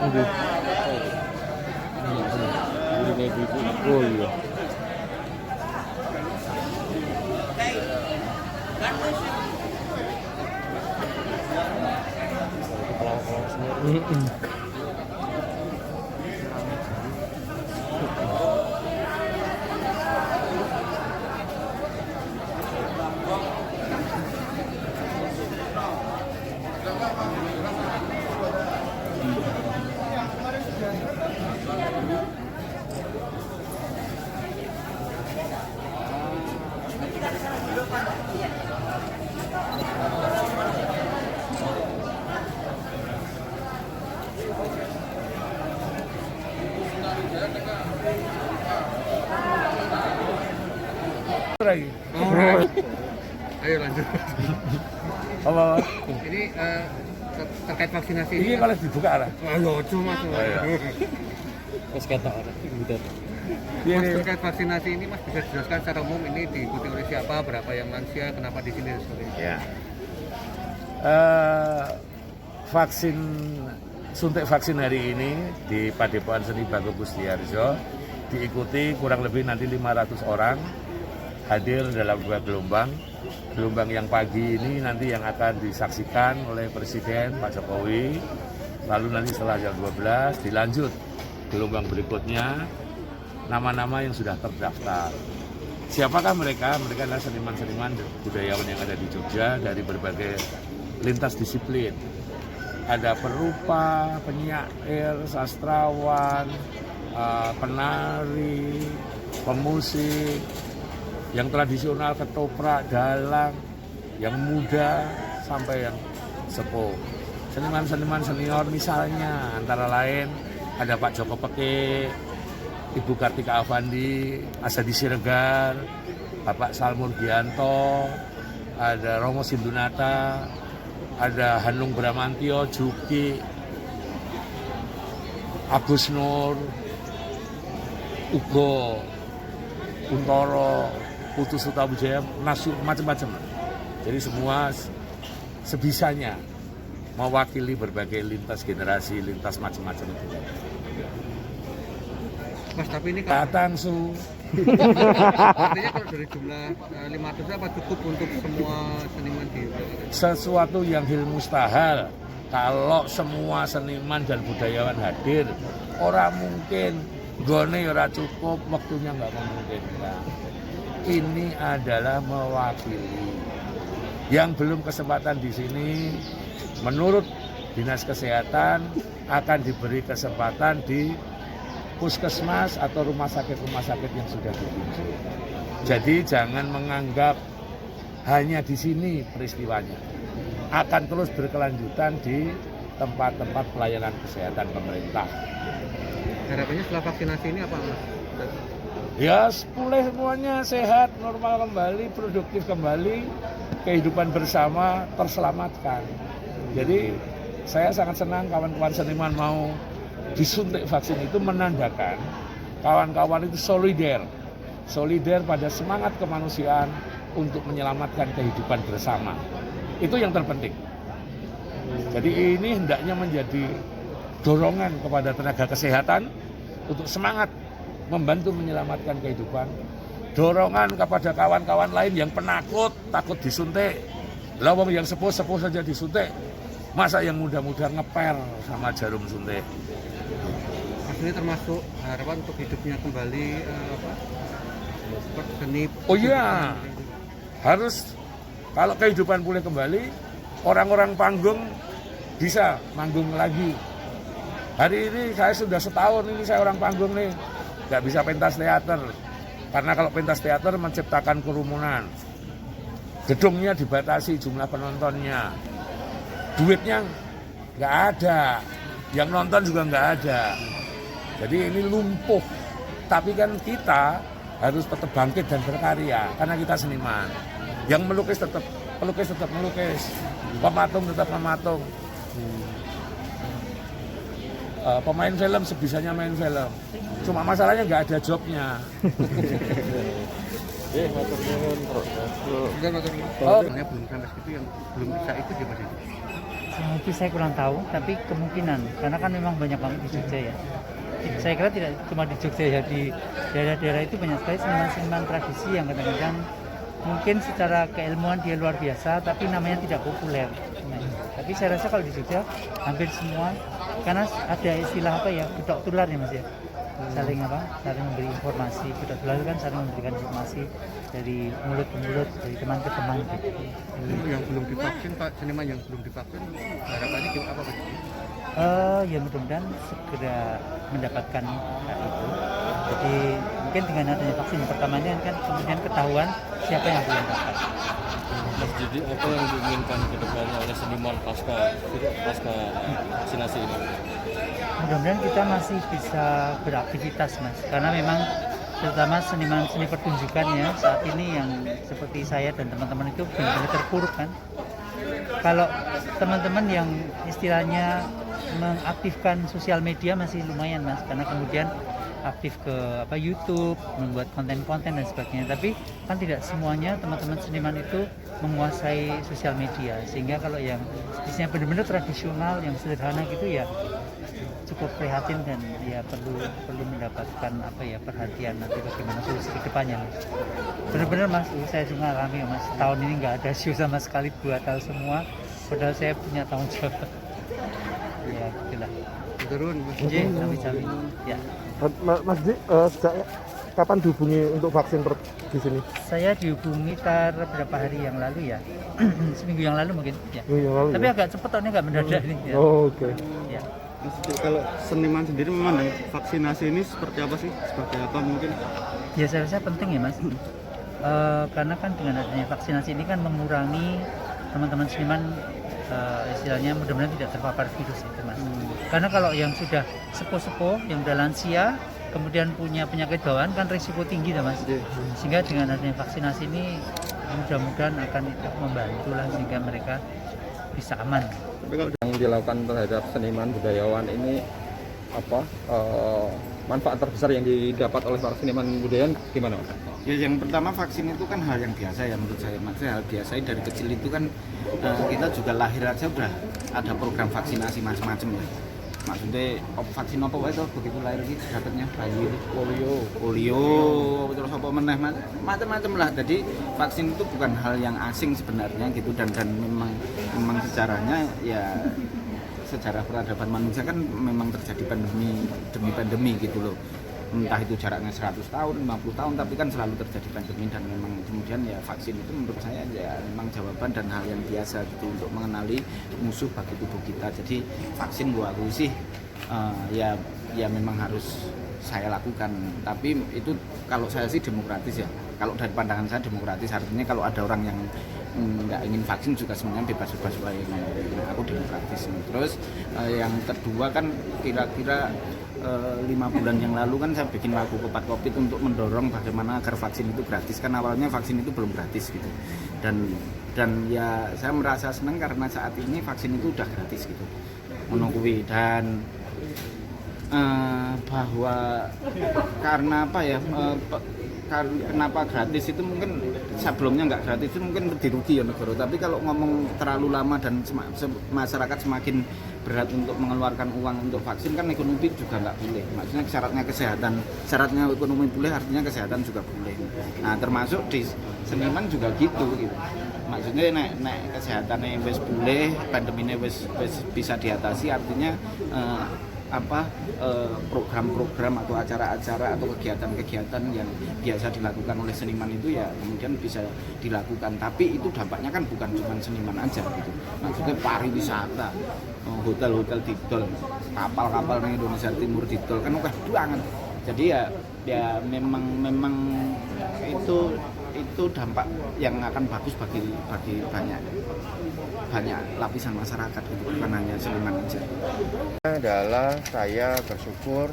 Nggih. Ini kayak gitu. Oh iya. Kalau semua. Lagi. Ayo lanjut. Apa? Ini terkait vaksinasi Ini kalau dibuka lah. Ayo cuma Wes ketok ora. Gitu. Mas, terkait vaksinasi ini Mas bisa jelaskan secara umum ini diikuti oleh siapa, berapa yang lansia, kenapa di sini dan sebagainya. Ya. Suntik vaksin hari ini di Padepokan Seni Bagong Gustiharjo diikuti kurang lebih nanti 500 orang hadir dalam 2 gelombang. Gelombang yang pagi ini nanti yang akan disaksikan oleh Presiden Pak Jokowi. Lalu nanti setelah jam 12 dilanjut gelombang berikutnya nama-nama yang sudah terdaftar. Siapakah mereka? Mereka adalah seniman-seniman budayawan yang ada di Jogja dari berbagai lintas disiplin. Ada perupa, penyair, sastrawan, penari, pemusik, yang tradisional, ketoprak, dalang, yang muda sampai yang sepuh. Seniman-seniman senior misalnya antara lain ada Pak Joko Peke, Ibu Kartika Avandi, Asadi Siregar, Bapak Salmur Gianto, ada Romo Sindunata, ada Hanung Bramantio, Juki, Agus Nur, Ugo, Kuntoro, Putu Sutabujaya, macam-macam. Jadi semua sebisanya mewakili berbagai lintas generasi, lintas macam-macam itu. Mas, tapi ini Datang su. artinya kalau dari jumlah 500 apa cukup untuk semua seniman di Sesuatu yang hil mustahil kalau semua seniman dan budayawan hadir, orang mungkin gone ora cukup, waktunya nggak memungkinkan. Ini adalah mewakili. Yang belum kesempatan di sini, menurut Dinas Kesehatan akan diberi kesempatan di puskesmas atau rumah sakit yang sudah ditunjuk. Jadi jangan menganggap hanya di sini peristiwanya. Akan terus berkelanjutan di tempat-tempat pelayanan kesehatan pemerintah. harapannya setelah vaksinasi ini apa Mas? Ya pulih semuanya, sehat, normal kembali, produktif kembali, kehidupan bersama terselamatkan. Jadi saya sangat senang kawan-kawan seniman mau disuntik vaksin, itu menandakan kawan-kawan itu solider pada semangat kemanusiaan untuk menyelamatkan kehidupan bersama. Itu yang terpenting. Jadi ini hendaknya menjadi dorongan kepada tenaga kesehatan untuk semangat membantu menyelamatkan kehidupan. Dorongan kepada kawan-kawan lain yang penakut, takut disuntik. Lawang yang sepuh saja disuntik. Masa yang muda-muda ngeper sama jarum suntik. Mas, ini termasuk harapan untuk hidupnya kembali seni. Oh iya, harus kalau kehidupan pulih kembali, orang-orang panggung bisa manggung lagi. Hari ini saya sudah setahun ini saya orang panggung nih, nggak bisa pentas teater. Karena kalau pentas teater menciptakan kerumunan. Gedungnya dibatasi jumlah penontonnya. Duitnya nggak ada, yang nonton juga nggak ada. Jadi ini lumpuh. Tapi kan kita harus tetap bangkit dan berkarya, karena kita seniman. Yang melukis tetap melukis, pematung tetap mematung. Pemain film sebisanya main film. Cuma masalahnya nggak ada jobnya. Matur nuwun, Bro. Belum sampai situ yang belum bisa itu gimana itu? Sejauh itu saya kurang tahu, tapi kemungkinan karena kan memang banyak banget di Jogja ya. Saya kira tidak cuma di Jogja ya, di daerah-daerah itu banyak sekali seniman-seniman tradisi yang kadang-kadang mungkin secara keilmuan dia luar biasa, tapi namanya tidak populer. Nah, tapi saya rasa kalau di Jogja hampir semua, karena ada istilah apa ya, gedok tular ya Mas ya, saling memberi informasi. Gedok tular itu kan saling memberikan informasi dari mulut ke mulut, dari teman ke teman gitu. Yang belum divaksin Pak, seniman yang belum divaksin harapannya apa Pak? Ya mudah-mudahan segera mendapatkan hak itu. Jadi mungkin dengan adanya vaksin yang pertamanya kan kemudian ketahuan siapa yang belum dapat. Mas Didi, apa yang diinginkan ke depannya oleh seniman pasca vaksinasi ini? Mudah-mudahan kita masih bisa beraktivitas Mas, karena memang terutama seniman seni pertunjukan ya saat ini yang seperti saya dan teman-teman itu benar-benar terpuruk kan. Kalau teman-teman yang istilahnya mengaktifkan sosial media masih lumayan Mas, karena kemudian aktif ke YouTube, membuat konten-konten dan sebagainya. Tapi kan tidak semuanya teman-teman seniman itu menguasai sosial media, sehingga kalau yang bisnisnya benar-benar tradisional, yang sederhana gitu ya cukup prihatin dan ya perlu mendapatkan perhatian nanti bagaimana solusi ke depannya Mas. Benar-benar Mas, saya juga alami ya Mas, tahun ini nggak ada show sama sekali buat hal semua, padahal saya punya tanggung jawab. Ya gitulah. Turun Mas. Cawi-cawi. Ya. Mas Di, sejak kapan dihubungi untuk vaksin di sini? Saya dihubungi beberapa hari yang lalu ya, seminggu yang lalu mungkin. Ya. Yang lalu, tapi ya? agak cepet tahunnya nggak mendadak ini. Ya. Oh, oke. Ya. Mas, kalau seniman sendiri memandang vaksinasi ini seperti apa sih? Seperti apa mungkin? Ya saya rasa penting ya Mas. Karena kan dengan adanya vaksinasi ini kan mengurangi teman-teman seniman istilahnya mudah-mudahan tidak terpapar virus itu Mas. Karena kalau yang sudah sepuh-sepuh, yang udah lansia, kemudian punya penyakit bawaan kan risiko tinggi ya Mas. Sehingga dengan adanya vaksinasi ini mudah-mudahan akan membantu lah sehingga mereka bisa aman. Tapi kalau yang dilakukan terhadap seniman budayawan ini manfaat terbesar yang didapat oleh para seniman budayawan gimana Mas? Ya yang pertama vaksin itu kan hal yang biasa ya menurut saya. Maksudnya hal biasa dari kecil itu kan kita juga lahir aja udah ada program vaksinasi macam-macam ya. Maksudnya vaksin apa itu begitu lahir gitu dapatnya bayi polio terus apa meneh macam-macam lah. Jadi vaksin itu bukan hal yang asing sebenarnya gitu dan memang sejarahnya ya sejarah peradaban manusia kan memang terjadi pandemi demi pandemi gitu loh. Entah itu jaraknya 100 tahun, 50 tahun, tapi kan selalu terjadi pandemi dan memang kemudian ya vaksin itu menurut saya ya memang jawaban dan hal yang biasa gitu untuk mengenali musuh bagi tubuh kita. Jadi vaksin buat aku sih ya memang harus saya lakukan. Tapi itu kalau saya sih demokratis ya. Kalau dari pandangan saya demokratis, artinya kalau ada orang yang nggak ingin vaksin juga sebenarnya bebas-bebas wae. Aku demokratis. Terus yang kedua kan kira-kira 5 bulan yang lalu kan saya bikin lagu Kupat Kopit untuk mendorong bagaimana agar vaksin itu gratis. Kan awalnya vaksin itu belum gratis gitu. Dan ya saya merasa senang karena saat ini vaksin itu udah gratis gitu. Menunggu dan bahwa karena apa ya kenapa gratis itu mungkin sebelumnya nggak gratis itu mungkin dirugi ya negara, tapi kalau ngomong terlalu lama dan masyarakat semakin berat untuk mengeluarkan uang untuk vaksin kan ekonomi juga nggak boleh, maksudnya syaratnya ekonomi boleh artinya kesehatan juga boleh. Nah termasuk di seniman juga gitu maksudnya nek kesehatannya wis boleh, pandeminya wis bisa diatasi, artinya program-program atau acara-acara atau kegiatan-kegiatan yang biasa dilakukan oleh seniman itu ya kemudian bisa dilakukan, tapi itu dampaknya kan bukan cuma seniman aja gitu, maksudnya pariwisata, hotel-hotel didol, kapal-kapal di Indonesia Timur didol kan udah banget. Jadi ya memang itu dampak yang akan bagus bagi banyak lapisan masyarakat gitu, bukan hanya seniman aja. Adalah saya bersyukur,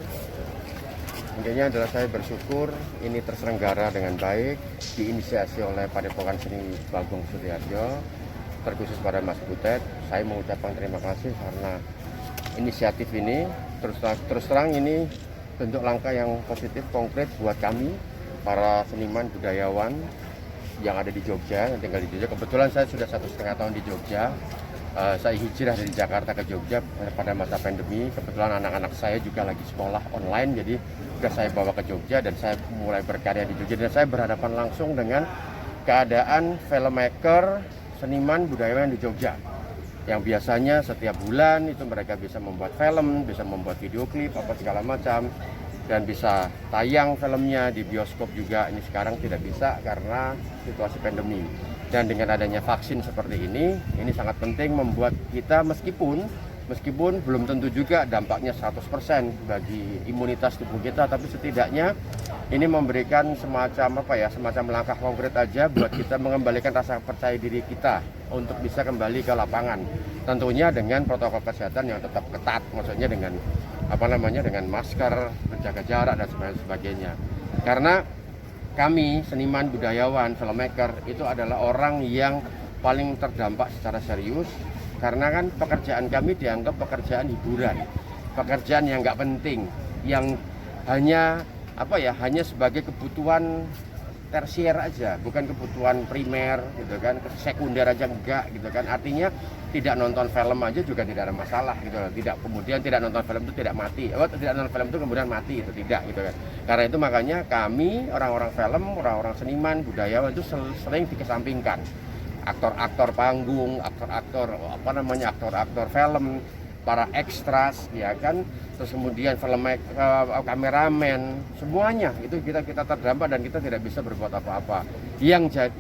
intinya adalah saya bersyukur ini terselenggara dengan baik, diinisiasi oleh Padepokan Seni Bagong Suryarjo, terkhusus pada Mas Butet. Saya mengucapkan terima kasih karena inisiatif ini terus terang ini bentuk langkah yang positif konkret buat kami para seniman budayawan yang ada di Jogja, yang tinggal di Jogja. Kebetulan saya sudah 1,5 tahun di Jogja saya hijrah dari Jakarta ke Jogja pada masa pandemi. Kebetulan anak-anak saya juga lagi sekolah online, jadi sudah saya bawa ke Jogja dan saya mulai berkarya di Jogja. Dan saya berhadapan langsung dengan keadaan filmmaker, seniman, budayawan di Jogja. Yang biasanya setiap bulan itu mereka bisa membuat film, bisa membuat video klip, apa segala macam. Dan bisa tayang filmnya di bioskop juga. Ini sekarang tidak bisa karena situasi pandemi. Dan dengan adanya vaksin seperti ini sangat penting membuat kita meskipun belum tentu juga dampaknya 100% bagi imunitas tubuh kita, tapi setidaknya ini memberikan semacam langkah konkret aja buat kita mengembalikan rasa percaya diri kita untuk bisa kembali ke lapangan. Tentunya dengan protokol kesehatan yang tetap ketat, maksudnya dengan dengan masker, menjaga jarak dan sebagainya. Karena kami seniman, budayawan, filmmaker itu adalah orang yang paling terdampak secara serius karena kan pekerjaan kami dianggap pekerjaan hiburan, pekerjaan yang nggak penting, yang hanya sebagai kebutuhan tersier aja, bukan kebutuhan primer gitu kan, sekunder aja enggak gitu kan. Artinya tidak nonton film aja juga tidak ada masalah gitu loh. Tidak nonton film itu tidak mati. Tidak nonton film itu kemudian mati, itu tidak gitu kan. Karena itu makanya kami orang-orang film, orang-orang seniman, budayawan itu sering dikesampingkan. Aktor-aktor panggung, aktor-aktor film, para ekstras ya kan, terus kemudian kameramen, semuanya itu kita terdampak dan kita tidak bisa berbuat apa-apa. Yang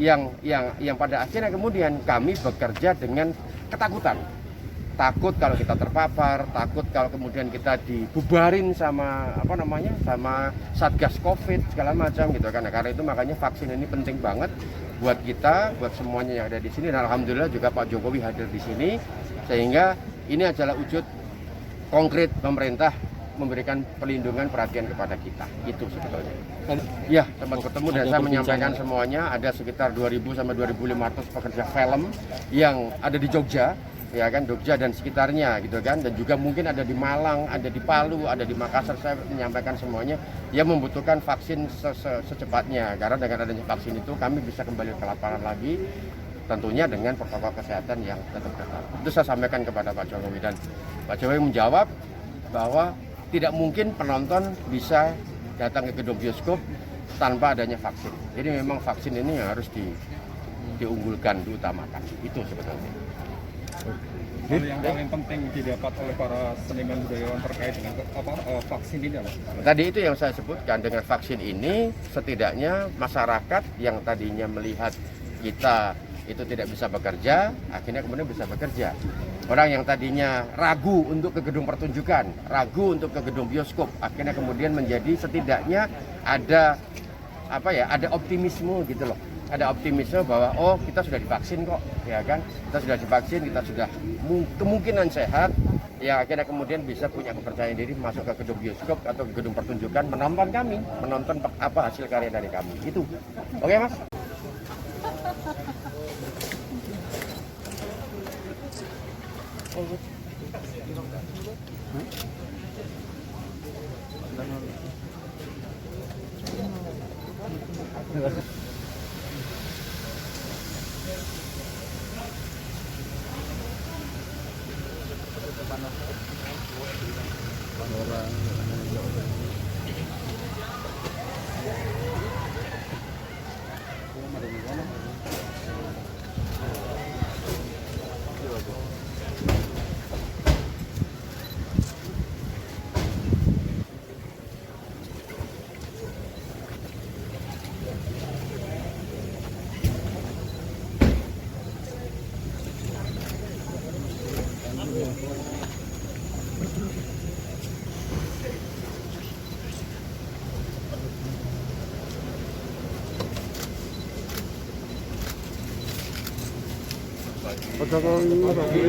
pada akhirnya kemudian kami bekerja dengan ketakutan. Takut kalau kita terpapar, takut kalau kemudian kita dibubarin sama sama Satgas Covid segala macam gitu kan. Nah, karena itu makanya vaksin ini penting banget buat kita, buat semuanya yang ada di sini. Dan alhamdulillah juga Pak Jokowi hadir di sini sehingga ini adalah wujud konkret pemerintah memberikan perlindungan perhatian kepada kita. Itu sebetulnya. Ya, sempat ketemu dan saya menyampaikan semuanya. Ada sekitar 2.000 sampai 2.500 pekerja film yang ada di Jogja, ya kan, Jogja dan sekitarnya gitu kan. Dan juga mungkin ada di Malang, ada di Palu, ada di Makassar. Saya menyampaikan semuanya yang membutuhkan vaksin secepatnya. Karena dengan adanya vaksin itu kami bisa kembali ke lapangan lagi. Tentunya dengan protokol kesehatan yang tetap ketat. Itu saya sampaikan kepada Pak Jokowi dan Pak Jokowi menjawab bahwa tidak mungkin penonton bisa datang ke gedung bioskop tanpa adanya vaksin. Jadi memang vaksin ini yang harus diunggulkan, diutamakan. Itu sebetulnya. Yang paling penting didapat oleh para seniman budayawan terkait dengan vaksin ini apa? Tadi itu yang saya sebutkan, dengan vaksin ini setidaknya masyarakat yang tadinya melihat kita itu tidak bisa bekerja, akhirnya kemudian bisa bekerja. Orang yang tadinya ragu untuk ke gedung pertunjukan, ragu untuk ke gedung bioskop, akhirnya kemudian menjadi setidaknya ada optimisme gitu loh. Ada optimisme bahwa oh kita sudah divaksin kok, ya kan? Kita sudah divaksin, kita sudah kemungkinan sehat, ya akhirnya kemudian bisa punya kepercayaan diri masuk ke gedung bioskop atau ke gedung pertunjukan, menonton hasil karya dari kami. Itu. Oke, Mas? Pak Jokowi.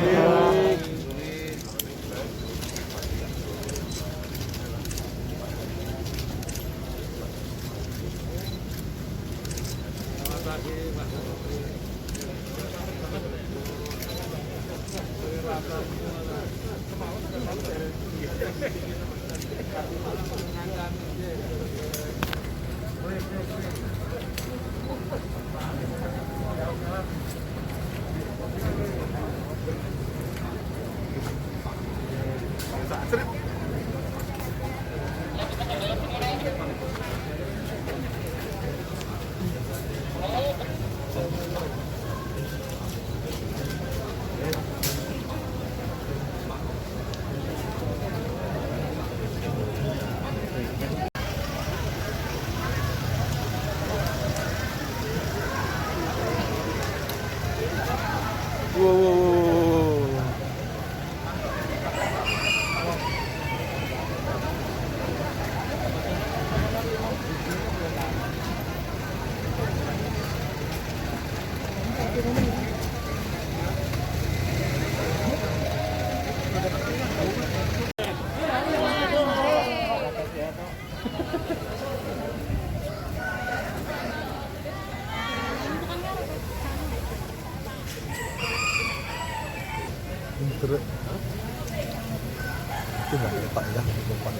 Itu nggak letak ya, depan.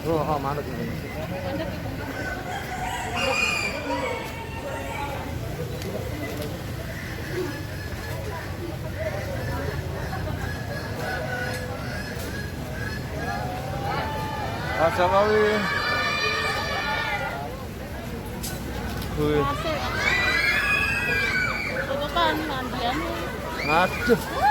Oh, mana ini? Asam Awi. Wih. Itu kan mandian. Aduh.